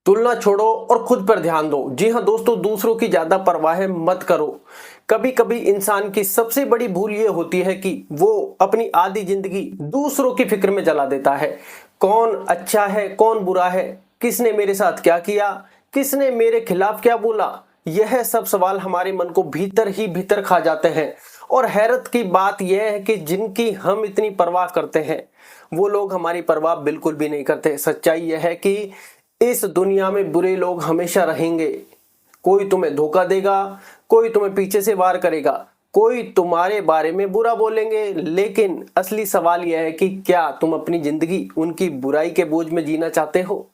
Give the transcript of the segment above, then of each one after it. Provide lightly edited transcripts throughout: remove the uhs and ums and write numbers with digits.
तुलना छोड़ो और खुद पर ध्यान दो। जी हाँ दोस्तों, दूसरों की ज्यादा परवाह मत करो। कभी कभी इंसान की सबसे बड़ी भूल ये होती है कि वो अपनी आधी जिंदगी दूसरों की फिक्र में जला देता है। कौन अच्छा है, कौन बुरा है, किसने मेरे साथ क्या किया, किसने मेरे खिलाफ क्या बोला, यह सब सवाल हमारे मन को भीतर ही भीतर खा जाते हैं। और हैरत की बात यह है कि जिनकी हम इतनी परवाह करते हैं वो लोग हमारी परवाह बिल्कुल भी नहीं करते। सच्चाई यह है कि इस दुनिया में बुरे लोग हमेशा रहेंगे। कोई तुम्हें धोखा देगा, कोई तुम्हें पीछे से वार करेगा, कोई तुम्हारे बारे में बुरा बोलेंगे, लेकिन असली सवाल यह है कि क्या तुम अपनी जिंदगी उनकी बुराई के बोझ में जीना चाहते हो।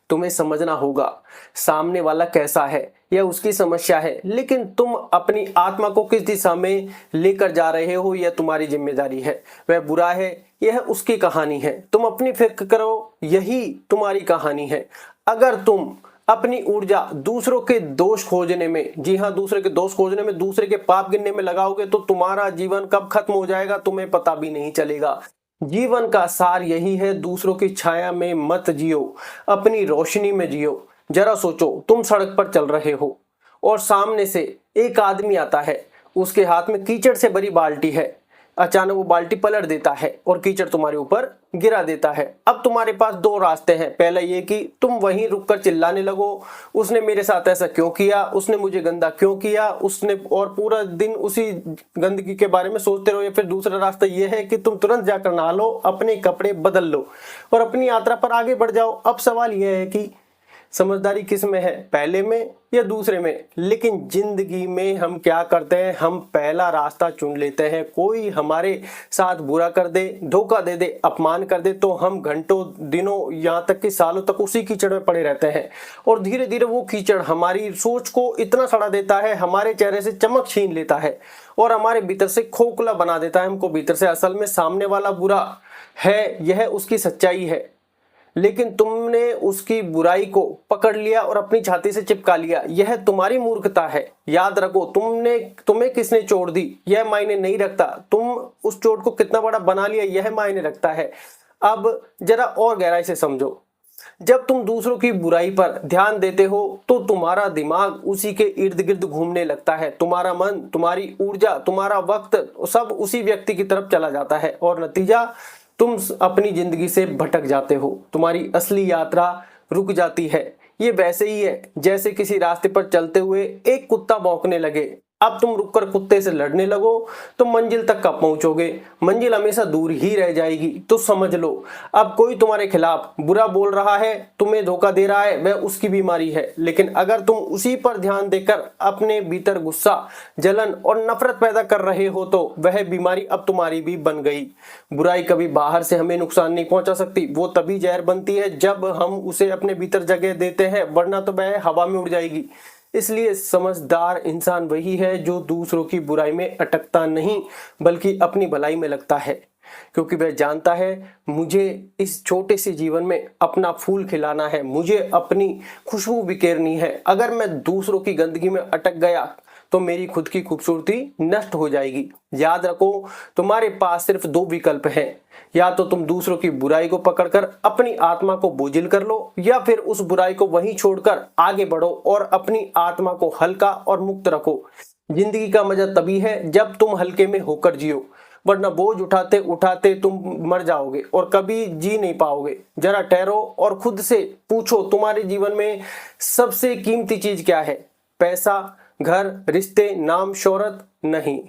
तुम्हें समझना होगा सामने वाला कैसा है, यह उसकी समस्या है, लेकिन तुम अपनी आत्मा को किस दिशा में लेकर जा रहे हो यह तुम्हारी जिम्मेदारी है। वह बुरा है, यह उसकी कहानी है, तुम अपनी फिक्र करो, यही तुम्हारी कहानी है। अगर तुम अपनी ऊर्जा दूसरों के दोष खोजने में, जी हाँ दूसरे के दोष खोजने में, दूसरे के पाप गिनने में लगाओगे तो तुम्हारा जीवन कब खत्म हो जाएगा तुम्हें पता भी नहीं चलेगा। जीवन का सार यही है, दूसरों की छाया में मत जियो, अपनी रोशनी में जियो। जरा सोचो, तुम सड़क पर चल रहे हो और सामने से एक आदमी आता है, उसके हाथ में कीचड़ से भरी बाल्टी है। अचानक वो बाल्टी पलट देता है और कीचड़ तुम्हारे ऊपर गिरा देता है। अब तुम्हारे पास दो रास्ते हैं। पहला ये कि तुम वहीं रुककर चिल्लाने लगो, उसने मेरे साथ ऐसा क्यों किया, उसने मुझे गंदा क्यों किया, उसने, और पूरा दिन उसी गंदगी के बारे में सोचते रहो। या फिर दूसरा रास्ता ये है कि तुम तुरंत जाकर नहा लो, अपने कपड़े बदल लो और अपनी यात्रा पर आगे बढ़ जाओ। अब सवाल यह है कि समझदारी किस में है, पहले में या दूसरे में। लेकिन जिंदगी में हम क्या करते हैं, हम पहला रास्ता चुन लेते हैं। कोई हमारे साथ बुरा कर दे, धोखा दे दे, अपमान कर दे तो हम घंटों, दिनों, यहाँ तक कि सालों तक उसी कीचड़ में पड़े रहते हैं। और धीरे धीरे वो कीचड़ हमारी सोच को इतना सड़ा देता है, हमारे चेहरे से चमक छीन लेता है और हमारे भीतर से खोखला बना देता है हमको भीतर से। असल में सामने वाला बुरा है, यह उसकी सच्चाई है, लेकिन तुमने उसकी बुराई को पकड़ लिया और अपनी छाती से चिपका लिया। यह तुम्हारी मूर्खता है। याद रखो, तुम्हें किसने चोट दी यह मायने नहीं रखता, तुम उस चोट को कितना बड़ा बना लिया यह मायने रखता है। अब जरा और गहराई से समझो, जब तुम दूसरों की बुराई पर ध्यान देते हो तो तुम्हारा दिमाग उसी के इर्द गिर्द घूमने लगता है। तुम्हारा मन, तुम्हारी ऊर्जा, तुम्हारा वक्त सब उसी व्यक्ति की तरफ चला जाता है और नतीजा, तुम अपनी जिंदगी से भटक जाते हो। तुम्हारी असली यात्रा रुक जाती है। ये वैसे ही है जैसे किसी रास्ते पर चलते हुए एक कुत्ता भौंकने लगे। अब तुम रुककर कुत्ते से लड़ने लगो तो मंजिल तक कब पहुंचोगे, मंजिल हमेशा दूर ही रह जाएगी। तो समझ लो, अब कोई तुम्हारे खिलाफ बुरा बोल रहा है, तुम्हें धोखा दे रहा है, वह उसकी बीमारी है। लेकिन अगर तुम उसी पर ध्यान देकर अपने भीतर गुस्सा, जलन और नफरत पैदा कर रहे हो तो वह बीमारी अब तुम्हारी भी बन गई। बुराई कभी बाहर से हमें नुकसान नहीं पहुंचा सकती, वो तभी जहर बनती है जब हम उसे अपने भीतर जगह देते हैं, वरना तो वह हवा में उड़ जाएगी। इसलिए समझदार इंसान वही है जो दूसरों की बुराई में अटकता नहीं बल्कि अपनी भलाई में लगता है, क्योंकि वह जानता है मुझे इस छोटे से जीवन में अपना फूल खिलाना है, मुझे अपनी खुशबू बिखेरनी है। अगर मैं दूसरों की गंदगी में अटक गया तो मेरी खुद की खूबसूरती नष्ट हो जाएगी। याद रखो, तुम्हारे पास सिर्फ दो विकल्प हैं, या तो तुम दूसरों की बुराई को पकड़कर अपनी आत्मा को बोझिल कर लो, या फिर उस बुराई को वहीं छोड़कर आगे बढ़ो और अपनी आत्मा को हल्का और मुक्त रखो। जिंदगी का मजा तभी है जब तुम हल्के में होकर जियो, वरना बोझ उठाते उठाते तुम मर जाओगे और कभी जी नहीं पाओगे। जरा ठहरो और खुद से पूछो, तुम्हारे जीवन में सबसे कीमती चीज क्या है? पैसा, घर, रिश्ते, नाम, शोहरत? नहीं,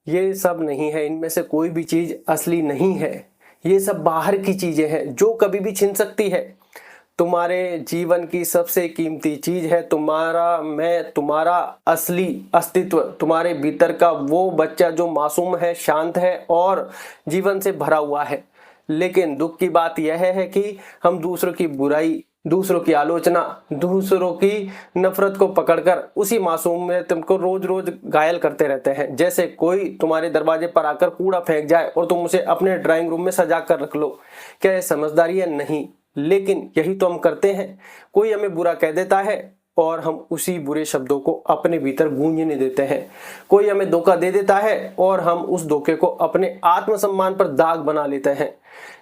ये सब नहीं है। इनमें से कोई भी चीज असली नहीं है। ये सब बाहर की चीजें हैं जो कभी भी छिन सकती है। तुम्हारे जीवन की सबसे कीमती चीज है तुम्हारा मैं, तुम्हारा असली अस्तित्व, तुम्हारे भीतर का वो बच्चा जो मासूम है, शांत है और जीवन से भरा हुआ है। लेकिन दुख की बात यह है कि हम दूसरों की बुराई, दूसरों की आलोचना, दूसरों की नफरत को पकड़कर उसी मासूम में तुमको रोज रोज घायल करते रहते हैं। जैसे कोई तुम्हारे दरवाजे पर आकर कूड़ा फेंक जाए और तुम उसे अपने ड्राइंग रूम में सजा कर रख लो। क्या यह समझदारी है? नहीं, लेकिन यही तो हम करते हैं। कोई हमें बुरा कह देता है और हम उसी बुरे शब्दों को अपने भीतर गूंजने देते हैं। कोई हमें धोखा दे देता है और हम उस धोखे को अपने आत्मसम्मान पर दाग बना लेते हैं।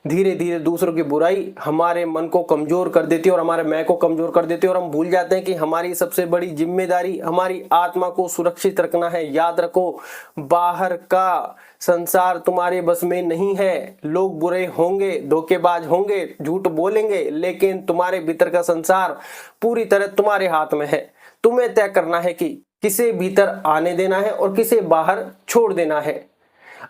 धीरे धीरे दूसरों की बुराई हमारे मन को कमजोर कर देती है और हमारे मैं को कमजोर कर देती है, और हम भूल जाते हैं कि हमारी सबसे बड़ी जिम्मेदारी हमारी आत्मा को सुरक्षित रखना है। याद रखो, बाहर का संसार तुम्हारे बस में नहीं है। लोग बुरे होंगे, धोखेबाज होंगे, झूठ बोलेंगे, लेकिन तुम्हारे भीतर का संसार पूरी तरह तुम्हारे हाथ में है। तुम्हें तय करना है कि किसे भीतर आने देना है और किसे बाहर छोड़ देना है।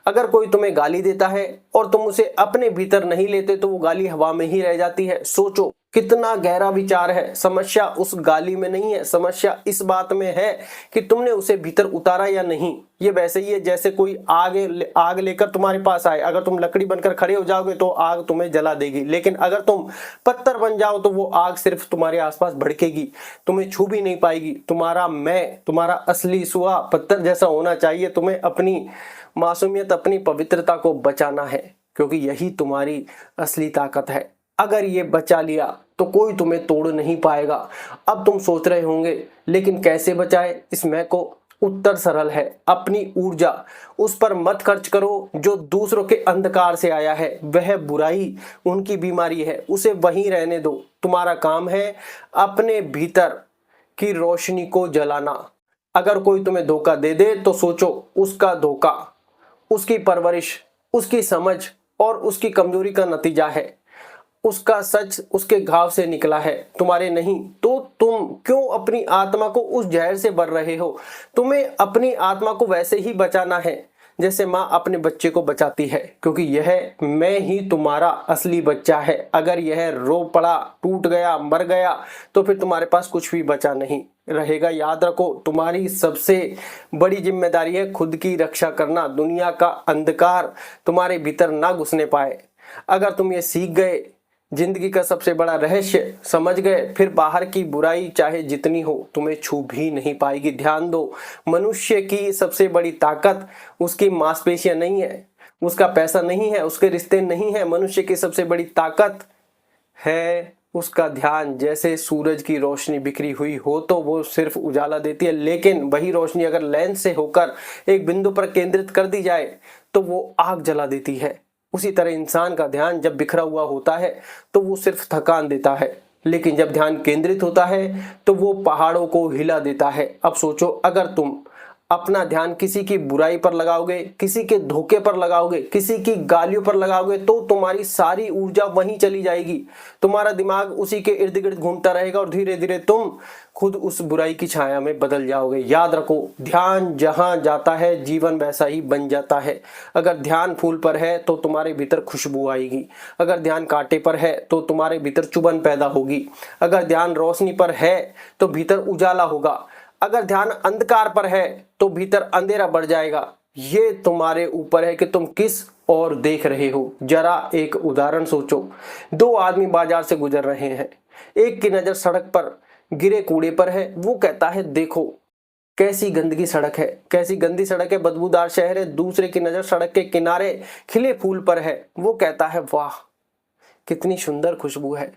अगर कोई तुम्हें गाली देता है और तुम उसे अपने भीतर नहीं लेते तो वो गाली हवा में ही रह जाती है। सोचो कितना गहरा विचार है। समस्या उस गाली में नहीं है, समस्या इस बात में है कि तुमने उसे भीतर उतारा या नहीं। ये वैसे ही है जैसे कोई आग लेकर तुम्हारे पास आए। अगर तुम लकड़ी बनकर खड़े हो जाओगे तो आग तुम्हें जला देगी, लेकिन अगर तुम पत्थर बन जाओ तो वो आग सिर्फ तुम्हारे आसपास भड़केगी, तुम्हें छू भी नहीं पाएगी। तुम्हारा मैं, तुम्हारा असली सुहा पत्थर जैसा होना चाहिए। तुम्हें अपनी मासूमियत, अपनी पवित्रता को बचाना है, क्योंकि यही तुम्हारी असली ताकत है। अगर ये बचा लिया तो कोई तुम्हें तोड़ नहीं पाएगा। अब तुम सोच रहे होंगे लेकिन कैसे बचाए इस मैं को? उत्तर सरल है, अपनी ऊर्जा उस पर मत खर्च करो जो दूसरों के अंधकार से आया है। वह बुराई उनकी बीमारी है, उसे वहीं रहने दो। तुम्हारा काम है अपने भीतर की रोशनी को जलाना। अगर कोई तुम्हें धोखा दे दे तो सोचो उसका धोखा उसकी परवरिश, उसकी समझ और उसकी कमजोरी का नतीजा है। उसका सच उसके घाव से निकला है, तुम्हारे नहीं। तो तुम क्यों अपनी आत्मा को उस जहर से भर रहे हो? तुम्हें अपनी आत्मा को वैसे ही बचाना है जैसे माँ अपने बच्चे को बचाती है, क्योंकि यह मैं ही तुम्हारा असली बच्चा है। अगर यह रो पड़ा, टूट गया, मर गया तो फिर तुम्हारे पास कुछ भी बचा नहीं रहेगा। याद रखो, तुम्हारी सबसे बड़ी जिम्मेदारी है खुद की रक्षा करना। दुनिया का अंधकार तुम्हारे भीतर ना घुसने पाए। अगर तुम ये सीख गए, जिंदगी का सबसे बड़ा रहस्य समझ गए, फिर बाहर की बुराई चाहे जितनी हो तुम्हें छू भी नहीं पाएगी। ध्यान दो, मनुष्य की सबसे बड़ी ताकत उसकी मांसपेशियां नहीं है, उसका पैसा नहीं है, उसके रिश्ते नहीं है। मनुष्य की सबसे बड़ी ताकत है उसका ध्यान। जैसे सूरज की रोशनी बिखरी हुई हो तो वो सिर्फ उजाला देती है, लेकिन वही रोशनी अगर लेंस से होकर एक बिंदु पर केंद्रित कर दी जाए तो वो आग जला देती है। उसी तरह इंसान का ध्यान जब बिखरा हुआ होता है तो वो सिर्फ थकान देता है, लेकिन जब ध्यान केंद्रित होता है तो वो पहाड़ों को हिला देता है। अब सोचो, अगर तुम अपना ध्यान किसी की बुराई पर लगाओगे, किसी के धोखे पर लगाओगे, किसी की गालियों पर लगाओगे तो तुम्हारी सारी ऊर्जा वहीं चली जाएगी। तुम्हारा दिमाग उसी के इर्द गिर्द घूमता रहेगा और धीरे धीरे तुम खुद उस बुराई की छाया में बदल जाओगे। याद रखो, ध्यान जहां जाता है जीवन वैसा ही बन जाता है। अगर ध्यान फूल पर है तो तुम्हारे भीतर खुशबू आएगी। अगर ध्यान कांटे पर है तो तुम्हारे भीतर चुभन पैदा होगी। अगर ध्यान रोशनी पर है तो भीतर उजाला होगा। अगर ध्यान अंधकार पर है तो भीतर अंधेरा बढ़ जाएगा। ये तुम्हारे ऊपर है कि तुम किस ओर देख रहे हो। जरा एक उदाहरण सोचो, दो आदमी बाजार से गुजर रहे हैं। एक की नजर सड़क पर गिरे कूड़े पर है। वो कहता है, देखो कैसी गंदगी सड़क है, कैसी गंदी सड़क है, बदबूदार शहर है। दूसरे की नजर सड़क के किनारे खिले फूल पर है। वो कहता है, वाह कितनी सुंदर खुशबू है,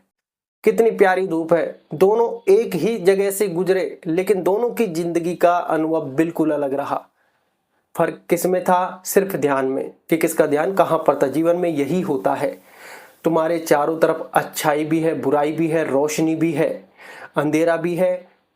कितनी प्यारी धूप है। दोनों एक ही जगह से गुजरे, लेकिन दोनों की जिंदगी का अनुभव बिल्कुल अलग रहा। फर्क किसमें था? सिर्फ ध्यान में, कि किसका ध्यान कहां पर था। जीवन में यही होता है, तुम्हारे चारों तरफ अच्छाई भी है, बुराई भी है, रोशनी भी है, अंधेरा भी है,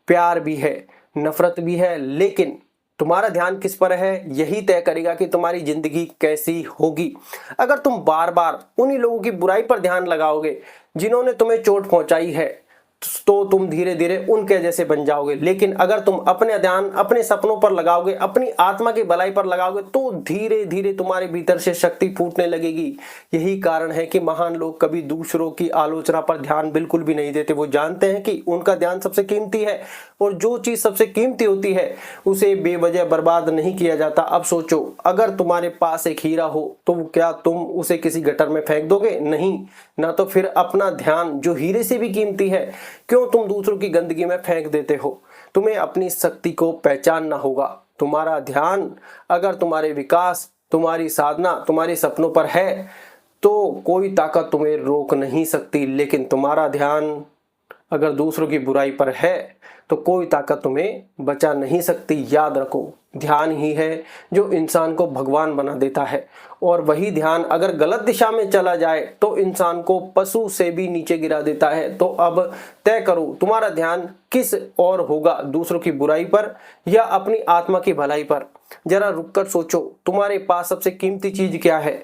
प्यार भी है, नफरत भी है, लेकिन तुम्हारा ध्यान किस पर है यही तय करेगा कि तुम्हारी जिंदगी कैसी होगी। अगर तुम बार बार उन्हीं लोगों की बुराई पर ध्यान लगाओगे जिन्होंने तुम्हें चोट पहुंचाई है तो तुम धीरे धीरे उनके जैसे बन जाओगे। लेकिन अगर तुम अपने ध्यान अपने सपनों पर लगाओगे, अपनी आत्मा की भलाई पर लगाओगे तो धीरे धीरे तुम्हारे भीतर से शक्ति फूटने लगेगी। यही कारण है कि महान लोग कभी दूसरों की आलोचना पर ध्यान बिल्कुल भी नहीं देते। वो जानते हैं कि उनका ध्यान सबसे कीमती है और जो चीज सबसे कीमती होती है उसे बेवजह बर्बाद नहीं किया जाता। अब सोचो, अगर तुम्हारे पास एक हीरा हो तो क्या तुम उसे किसी गटर में फेंक दोगे? नहीं ना। तो फिर अपना ध्यान जो हीरे से भी कीमती है क्यों तुम दूसरों की गंदगी में फेंक देते हो? तुम्हें अपनी शक्ति को पहचानना होगा। तुम्हारा ध्यान अगर तुम्हारे विकास, तुम्हारी साधना, तुम्हारे सपनों पर है तो कोई ताकत तुम्हें रोक नहीं सकती। लेकिन तुम्हारा ध्यान अगर दूसरों की बुराई पर है तो कोई ताकत तुम्हें बचा नहीं सकती। याद रखो, ध्यान ही है जो इंसान को भगवान बना देता है, और वही ध्यान अगर गलत दिशा में चला जाए तो इंसान को पशु से भी नीचे गिरा देता है। तो अब तय करो तुम्हारा ध्यान किस ओर होगा, दूसरों की बुराई पर या अपनी आत्मा की भलाई पर। जरा रुककर सोचो, तुम्हारे पास सबसे कीमती चीज क्या है?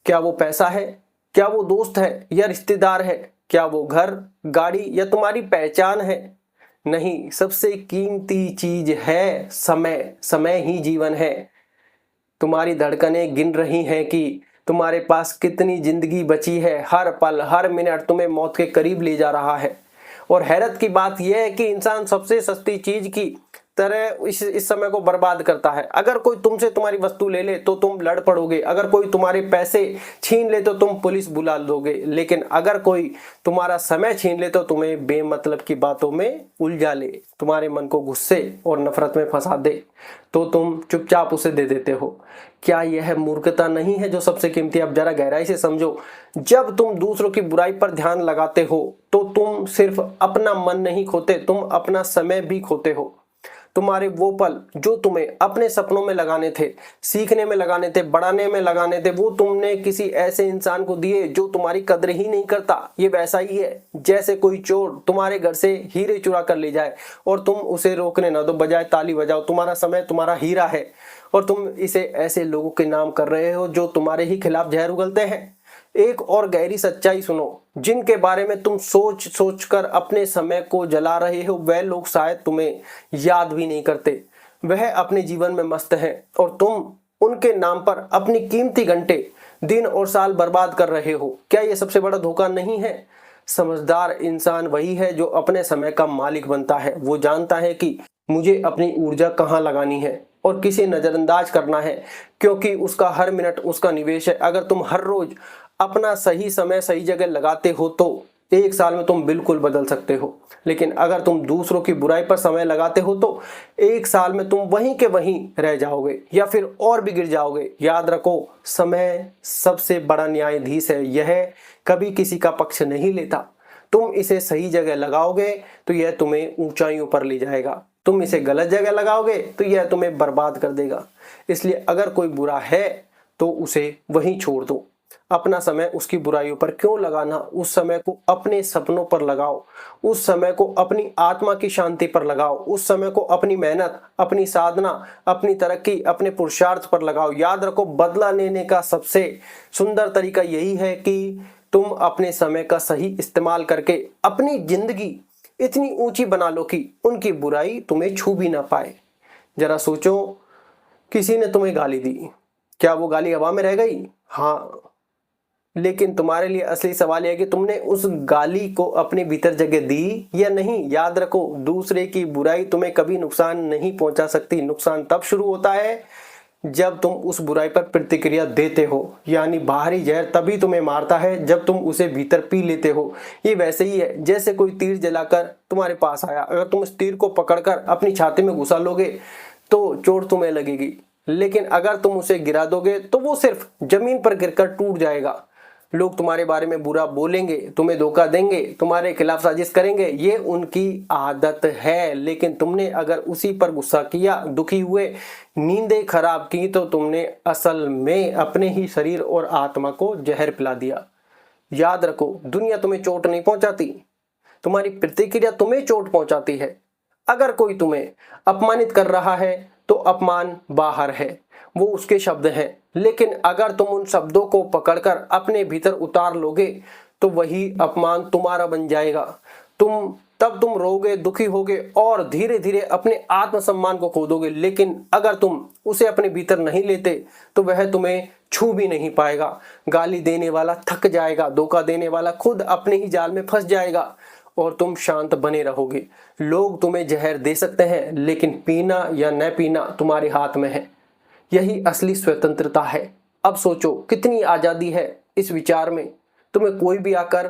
क्या वो पैसा है? क्या वो दोस्त है या रिश्तेदार है? क्या वो घर, गाड़ी या तुम्हारी पहचान है? नहीं, सबसे कीमती चीज है समय। समय ही जीवन है। तुम्हारी धड़कनें गिन रही हैं कि तुम्हारे पास कितनी जिंदगी बची है। हर पल, हर मिनट तुम्हें मौत के करीब ले जा रहा है। और हैरत की बात यह है कि इंसान सबसे सस्ती चीज की तरह इस समय को बर्बाद करता है। अगर कोई तुमसे तुम्हारी वस्तु ले ले तो तुम लड़ पड़ोगे, अगर कोई तुम्हारे पैसे छीन ले तो तुम पुलिस बुला दोगे, लेकिन अगर कोई तुम्हारा समय छीन ले तो तुम्हें बेमतलब की बातों में उलझा ले, तुम्हारे मन को गुस्से और नफरत में फंसा दे तो तुम चुपचाप उसे दे देते हो। क्या यह मूर्खता नहीं है जो सबसे कीमती? अब जरा गहराई से समझो, जब तुम दूसरों की बुराई पर ध्यान लगाते हो तो तुम सिर्फ अपना मन नहीं खोते, तुम अपना समय भी खोते हो। तुम्हारे वो पल जो तुम्हें अपने सपनों में लगाने थे, सीखने में लगाने थे, बढ़ाने में लगाने थे, वो तुमने किसी ऐसे इंसान को दिए जो तुम्हारी कदर ही नहीं करता। ये वैसा ही है जैसे कोई चोर तुम्हारे घर से हीरे चुरा कर ले जाए और तुम उसे रोकने ना दो, बजाय ताली बजाओ। तुम्हारा समय तुम्हारा हीरा है और तुम इसे ऐसे लोगों के नाम कर रहे हो जो तुम्हारे ही खिलाफ जहर उगलते हैं। एक और गहरी सच्चाई सुनो, जिनके बारे में तुम सोच सोच कर अपने समय को जला रहे हो, वह लोग शायद तुम्हें याद भी नहीं करते। वह अपने जीवन में मस्त हैं और तुम उनके नाम पर अपनी कीमती घंटे, दिन और साल बर्बाद कर रहे हो। क्या यह सबसे बड़ा धोखा नहीं है? समझदार इंसान वही है जो अपने समय का मालिक बनता है। वो जानता है कि मुझे अपनी ऊर्जा कहाँ लगानी है और किसे नजरअंदाज करना है, क्योंकि उसका हर मिनट उसका निवेश है। अगर तुम हर रोज अपना सही समय सही जगह लगाते हो तो एक साल में तुम बिल्कुल बदल सकते हो, लेकिन अगर तुम दूसरों की बुराई पर समय लगाते हो तो एक साल में तुम वहीं के वहीं रह जाओगे या फिर और भी गिर जाओगे। याद रखो, समय सबसे बड़ा न्यायाधीश है। यह कभी किसी का पक्ष नहीं लेता। तुम इसे सही जगह लगाओगे तो यह तुम्हें ऊंचाइयों पर ले जाएगा, तुम इसे गलत जगह लगाओगे तो यह तुम्हें बर्बाद कर देगा। इसलिए अगर कोई बुरा है तो उसे वहीं छोड़ दो। अपना समय उसकी बुराइयों पर क्यों लगाना? उस समय को अपने सपनों पर लगाओ, उस समय को अपनी आत्मा की शांति पर लगाओ, उस समय को अपनी मेहनत, अपनी साधना, अपनी तरक्की, अपने पुरुषार्थ पर लगाओ। याद रखो, बदला लेने का सबसे सुंदर तरीका यही है कि तुम अपने समय का सही इस्तेमाल करके अपनी जिंदगी इतनी ऊंची बना लो कि उनकी बुराई तुम्हें छू भी ना पाए। जरा सोचो, किसी ने तुम्हें गाली दी, क्या वो गाली हवा में रह गई? हाँ, लेकिन तुम्हारे लिए असली सवाल यह है कि तुमने उस गाली को अपने भीतर जगह दी या नहीं। याद रखो, दूसरे की बुराई तुम्हें कभी नुकसान नहीं पहुंचा सकती। नुकसान तब शुरू होता है जब तुम उस बुराई पर प्रतिक्रिया देते हो, यानी बाहरी जहर तभी तुम्हें मारता है जब तुम उसे भीतर पी लेते हो। ये वैसे ही है जैसे कोई तीर जलाकर तुम्हारे पास आया, अगर तुम उस तीर को पकड़कर अपनी छाती में घुसा लोगे तो चोट तुम्हें लगेगी, लेकिन अगर तुम उसे गिरा दोगे तो वो सिर्फ जमीन पर गिरकर टूट जाएगा। लोग तुम्हारे बारे में बुरा बोलेंगे, तुम्हें धोखा देंगे, तुम्हारे खिलाफ साजिश करेंगे, ये उनकी आदत है। लेकिन तुमने अगर उसी पर गुस्सा किया, दुखी हुए, नींदें खराब की, तो तुमने असल में अपने ही शरीर और आत्मा को जहर पिला दिया। याद रखो, दुनिया तुम्हें चोट नहीं पहुंचाती, तुम्हारी प्रतिक्रिया तुम्हें चोट पहुंचाती है। अगर कोई तुम्हें अपमानित कर रहा है तो अपमान बाहर है, वो उसके शब्द हैं, लेकिन अगर तुम उन शब्दों को पकड़कर अपने भीतर उतार लोगे तो वही अपमान तुम्हारा बन जाएगा। तुम रोगे, दुखी होगे और धीरे धीरे अपने आत्मसम्मान को खो दोगे। लेकिन अगर तुम उसे अपने भीतर नहीं लेते तो वह तुम्हें छू भी नहीं पाएगा। गाली देने वाला थक जाएगा, धोखा देने वाला खुद अपने ही जाल में फंस जाएगा और तुम शांत बने रहोगे। लोग तुम्हें जहर दे सकते हैं, लेकिन पीना या न पीना तुम्हारे हाथ में है। यही असली स्वतंत्रता है। अब सोचो, कितनी आजादी है इस विचार में। तुम्हें कोई भी आकर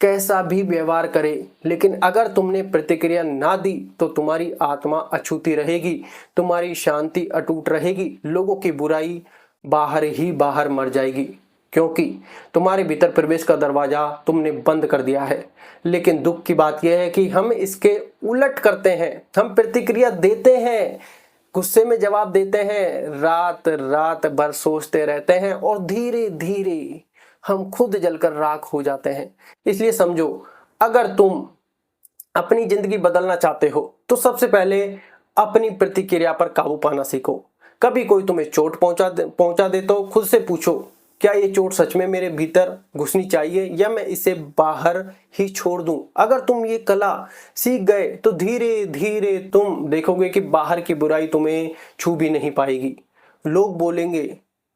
कैसा भी व्यवहार करे, लेकिन अगर तुमने प्रतिक्रिया ना दी तो तुम्हारी आत्मा अछूती रहेगी, तुम्हारी शांति अटूट रहेगी, लोगों की बुराई बाहर ही बाहर मर जाएगी। क्योंकि तुम्हारे भीतर प्रवेश का दरवाजा तुमने बंद कर दिया है। लेकिन दुख की बात यह है कि हम इसके उलट करते हैं, हम प्रतिक्रिया देते हैं, गुस्से में जवाब देते हैं, रात रात भर सोचते रहते हैं और धीरे धीरे हम खुद जलकर राख हो जाते हैं। इसलिए समझो, अगर तुम अपनी जिंदगी बदलना चाहते हो तो सबसे पहले अपनी प्रतिक्रिया पर काबू पाना सीखो। कभी कोई तुम्हें चोट पहुंचा दे तो खुद से पूछो, क्या ये चोट सच में मेरे भीतर घुसनी चाहिए या मैं इसे बाहर ही छोड़ दूं? अगर तुम ये कला सीख गए तो धीरे धीरे तुम देखोगे कि बाहर की बुराई तुम्हें छू भी नहीं पाएगी। लोग बोलेंगे,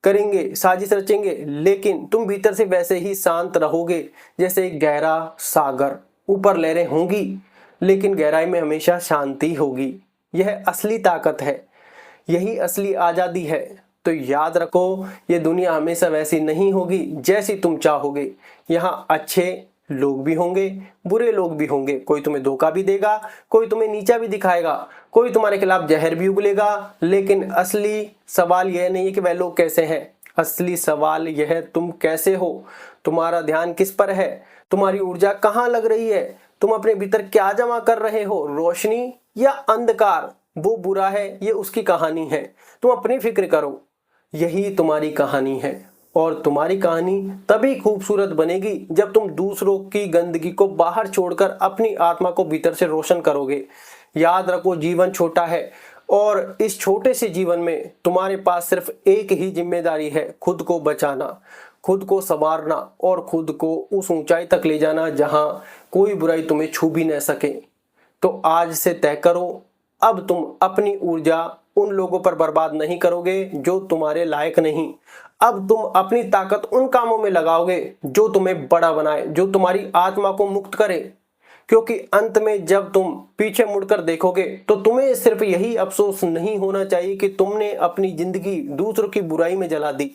करेंगे, साजिश रचेंगे, लेकिन तुम भीतर से वैसे ही शांत रहोगे जैसे एक गहरा सागर। ऊपर लहरें होंगी लेकिन गहराई में हमेशा शांति होगी। यह असली ताकत है, यही असली आजादी है। तो याद रखो, ये दुनिया हमेशा वैसी नहीं होगी जैसी तुम चाहोगे। यहाँ अच्छे लोग भी होंगे, बुरे लोग भी होंगे। कोई तुम्हें धोखा भी देगा, कोई तुम्हें नीचा भी दिखाएगा, कोई तुम्हारे खिलाफ जहर भी उगलेगा। लेकिन असली सवाल यह नहीं है कि वह लोग कैसे हैं, असली सवाल यह है तुम कैसे हो। तुम्हारा ध्यान किस पर है, तुम्हारी ऊर्जा कहाँ लग रही है, तुम अपने भीतर क्या जमा कर रहे हो, रोशनी या अंधकार। वो बुरा है, ये उसकी कहानी है, तुम अपनी फिक्र करो। यही तुम्हारी कहानी है और तुम्हारी कहानी तभी खूबसूरत बनेगी जब तुम दूसरों की गंदगी को बाहर छोड़कर अपनी आत्मा को भीतर से रोशन करोगे। याद रखो, जीवन छोटा है और इस छोटे से जीवन में तुम्हारे पास सिर्फ एक ही जिम्मेदारी है, खुद को बचाना, खुद को संवारना और खुद को उस ऊंचाई तक ले जाना जहां कोई बुराई तुम्हें छू भी न सके। तो आज से तय करो, अब तुम अपनी ऊर्जा उन लोगों पर बर्बाद नहीं करोगे जो तुम्हारे लायक नहीं। अब तुम अपनी ताकत उन कामों में लगाओगे जो तुम्हें बड़ा बनाए, जो तुम्हारी आत्मा को मुक्त करे। क्योंकि अंत में जब तुम पीछे मुड़कर देखोगे तो तुम्हें सिर्फ यही अफसोस नहीं होना चाहिए कि तुमने अपनी जिंदगी दूसरों की बुराई में जला दी।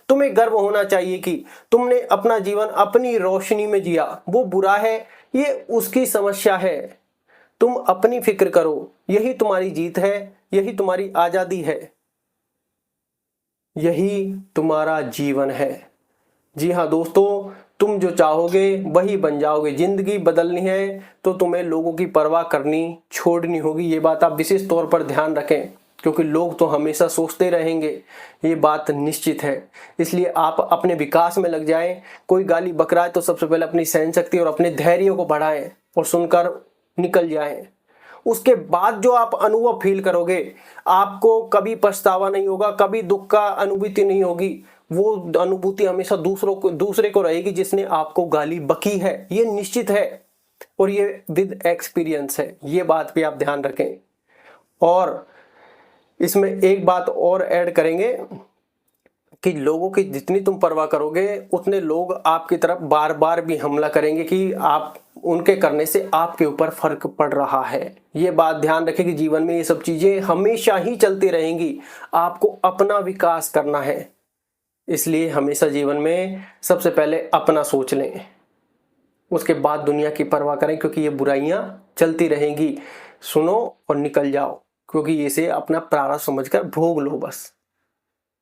तुम्हें गर्व होना चाहिए कि तुमने अपना जीवन अपनी रोशनी में जिया। वो बुरा है, ये उसकी समस्या है, तुम अपनी फिक्र करो। यही तुम्हारी जीत है, यही तुम्हारी आजादी है, यही तुम्हारा जीवन है। जी हाँ दोस्तों, तुम जो चाहोगे वही बन जाओगे। जिंदगी बदलनी है तो तुम्हें लोगों की परवाह करनी छोड़नी होगी। ये बात आप विशेष तौर पर ध्यान रखें, क्योंकि लोग तो हमेशा सोचते रहेंगे, ये बात निश्चित है। इसलिए आप अपने विकास में लग जाएं। कोई गाली बकराए तो सबसे पहले अपनी सहन शक्ति और अपने धैर्य को बढ़ाएं और सुनकर निकल जाएं। उसके बाद जो आप अनुभव फील करोगे, आपको कभी पछतावा नहीं होगा, कभी दुख का अनुभूति नहीं होगी। वो अनुभूति हमेशा दूसरे को रहेगी जिसने आपको गाली बकी है, ये निश्चित है और ये विद एक्सपीरियंस है। ये बात भी आप ध्यान रखें। और इसमें एक बात और ऐड करेंगे कि लोगों की जितनी तुम परवाह करोगे उतने लोग आपकी तरफ बार बार भी हमला करेंगे कि आप उनके करने से आपके ऊपर फर्क पड़ रहा है। ये बात ध्यान रखें कि जीवन में ये सब चीजें हमेशा ही चलती रहेंगी। आपको अपना विकास करना है, इसलिए हमेशा जीवन में सबसे पहले अपना सोच लें, उसके बाद दुनिया की परवाह करें, क्योंकि ये बुराइयां चलती रहेंगी। सुनो और निकल जाओ, क्योंकि इसे अपना प्रारब्ध समझकर भोग लो बस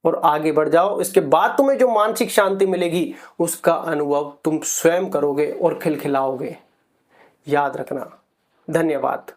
और आगे बढ़ जाओ। इसके बाद तुम्हें जो मानसिक शांति मिलेगी उसका अनुभव तुम स्वयं करोगे और खिलखिलाओगे। याद रखना। धन्यवाद।